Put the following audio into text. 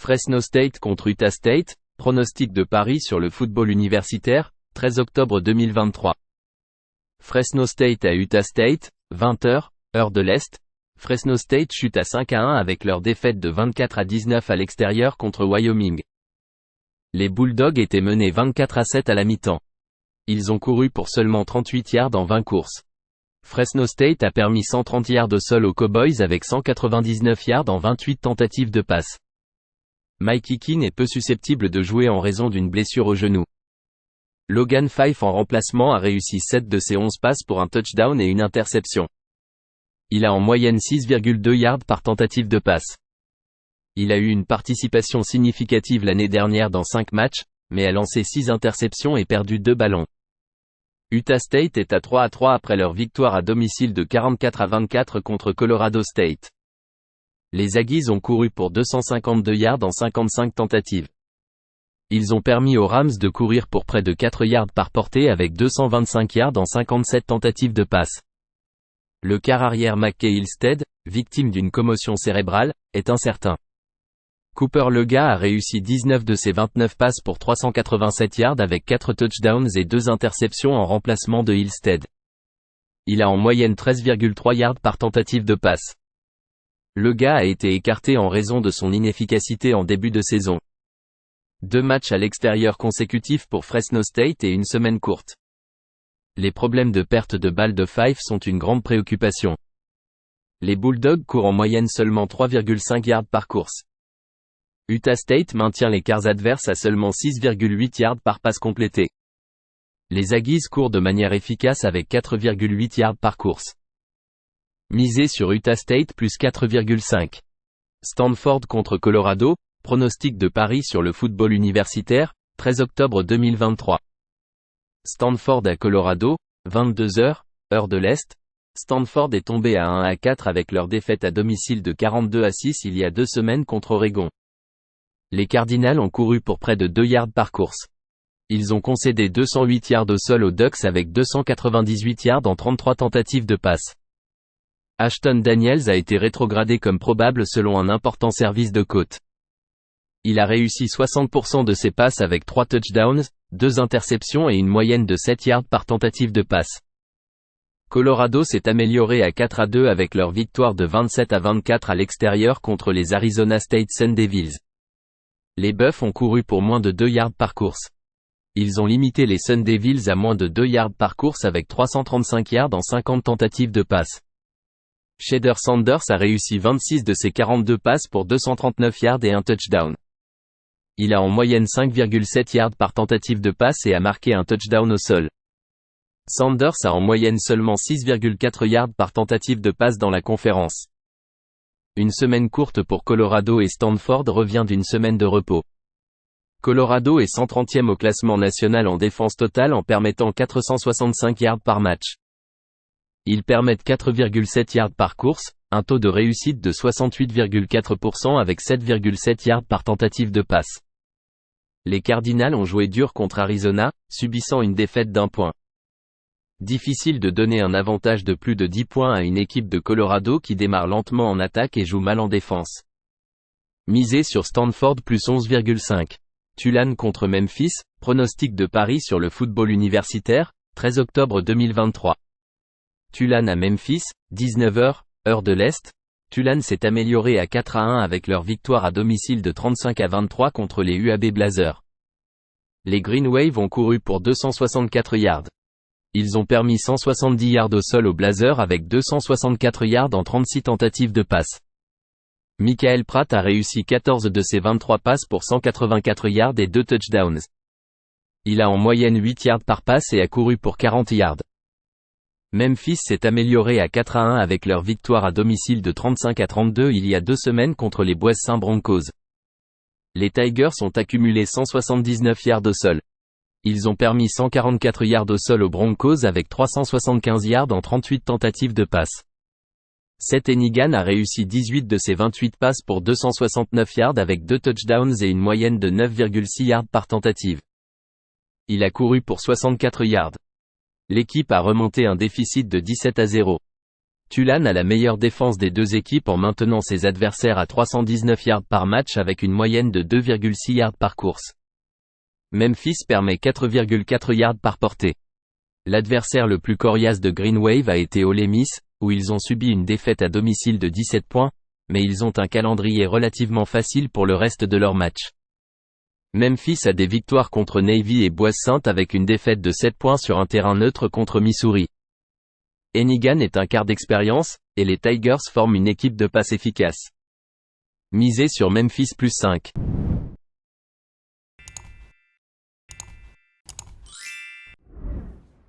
Fresno State contre Utah State, pronostic de Paris sur le football universitaire, 13 octobre 2023. Fresno State à Utah State, 20h, heure de l'Est. Fresno State chute à 5-1 avec leur défaite de 24-19 à l'extérieur contre Wyoming. Les Bulldogs étaient menés 24-7 à la mi-temps. Ils ont couru pour seulement 38 yards en 20 courses. Fresno State a permis 130 yards au sol aux Cowboys avec 199 yards en 28 tentatives de passe. Mike Eakin est peu susceptible de jouer en raison d'une blessure au genou. Logan Fife en remplacement a réussi 7 de ses 11 passes pour un touchdown et une interception. Il a en moyenne 6,2 yards par tentative de passe. Il a eu une participation significative l'année dernière dans 5 matchs, mais a lancé 6 interceptions et perdu 2 ballons. Utah State est à 3-3 après leur victoire à domicile de 44-24 contre Colorado State. Les Aggies ont couru pour 252 yards en 55 tentatives. Ils ont permis aux Rams de courir pour près de 4 yards par portée avec 225 yards en 57 tentatives de passe. Le quart arrière McKay Ilsted, victime d'une commotion cérébrale, est incertain. Cooper Lega a réussi 19 de ses 29 passes pour 387 yards avec 4 touchdowns et 2 interceptions en remplacement de Ilsted. Il a en moyenne 13,3 yards par tentative de passe. Lega a été écarté en raison de son inefficacité en début de saison. 2 matchs à l'extérieur consécutifs pour Fresno State et une semaine courte. Les problèmes de perte de balles de Fife sont une grande préoccupation. Les Bulldogs courent en moyenne seulement 3,5 yards par course. Utah State maintient les quarts adverses à seulement 6,8 yards par passe complétée. Les Aggies courent de manière efficace avec 4,8 yards par course. Misez sur Utah State plus 4,5. Stanford contre Colorado, pronostic de Paris sur le football universitaire, 13 octobre 2023. Stanford à Colorado, 22h, heure de l'Est. Stanford est tombé à 1-4 avec leur défaite à domicile de 42-6 il y a 2 semaines contre Oregon. Les Cardinals ont couru pour près de 2 yards par course. Ils ont concédé 208 yards au sol aux Ducks avec 298 yards en 33 tentatives de passe. Ashton Daniels a été rétrogradé comme probable selon un important service de côte. Il a réussi 60% de ses passes avec 3 touchdowns, 2 interceptions et une moyenne de 7 yards par tentative de passe. Colorado s'est amélioré à 4-2 avec leur victoire de 27-24 à l'extérieur contre les Arizona State Sun Devils. Les Buffs ont couru pour moins de 2 yards par course. Ils ont limité les Sun Devils à moins de 2 yards par course avec 335 yards en 50 tentatives de passe. Shedeur Sanders a réussi 26 de ses 42 passes pour 239 yards et un touchdown. Il a en moyenne 5,7 yards par tentative de passe et a marqué un touchdown au sol. Sanders a en moyenne seulement 6,4 yards par tentative de passe dans la conférence. Une semaine courte pour Colorado et Stanford revient d'une semaine de repos. Colorado est 130e au classement national en défense totale en permettant 465 yards par match. Ils permettent 4,7 yards par course, un taux de réussite de 68,4% avec 7,7 yards par tentative de passe. Les Cardinals ont joué dur contre Arizona, subissant une défaite d'1 point. Difficile de donner un avantage de plus de 10 points à une équipe de Colorado qui démarre lentement en attaque et joue mal en défense. Misez sur Stanford plus 11,5. Tulane contre Memphis, pronostic de Paris sur le football universitaire, 13 octobre 2023. Tulane à Memphis, 19h, heure de l'Est. Tulane s'est amélioré à 4-1 avec leur victoire à domicile de 35-23 contre les UAB Blazers. Les Green Wave ont couru pour 264 yards. Ils ont permis 170 yards au sol aux Blazers avec 264 yards en 36 tentatives de passe. Michael Pratt a réussi 14 de ses 23 passes pour 184 yards et 2 touchdowns. Il a en moyenne 8 yards par passe et a couru pour 40 yards. Memphis s'est amélioré à 4-1 avec leur victoire à domicile de 35-32 il y a 2 semaines contre les Boise Broncos. Les Tigers ont accumulé 179 yards au sol. Ils ont permis 144 yards au sol aux Broncos avec 375 yards en 38 tentatives de passe. Seth Enigan a réussi 18 de ses 28 passes pour 269 yards avec 2 touchdowns et une moyenne de 9,6 yards par tentative. Il a couru pour 64 yards. L'équipe a remonté un déficit de 17-0. Tulane a la meilleure défense des deux équipes en maintenant ses adversaires à 319 yards par match avec une moyenne de 2,6 yards par course. Memphis permet 4,4 yards par portée. L'adversaire le plus coriace de Green Wave a été Ole Miss, où ils ont subi une défaite à domicile de 17 points, mais ils ont un calendrier relativement facile pour le reste de leur match. Memphis a des victoires contre Navy et Boise-Sainte avec une défaite de 7 points sur un terrain neutre contre Missouri. Hennigan est un quart d'expérience, et les Tigers forment une équipe de passe efficace. Misez sur Memphis +5.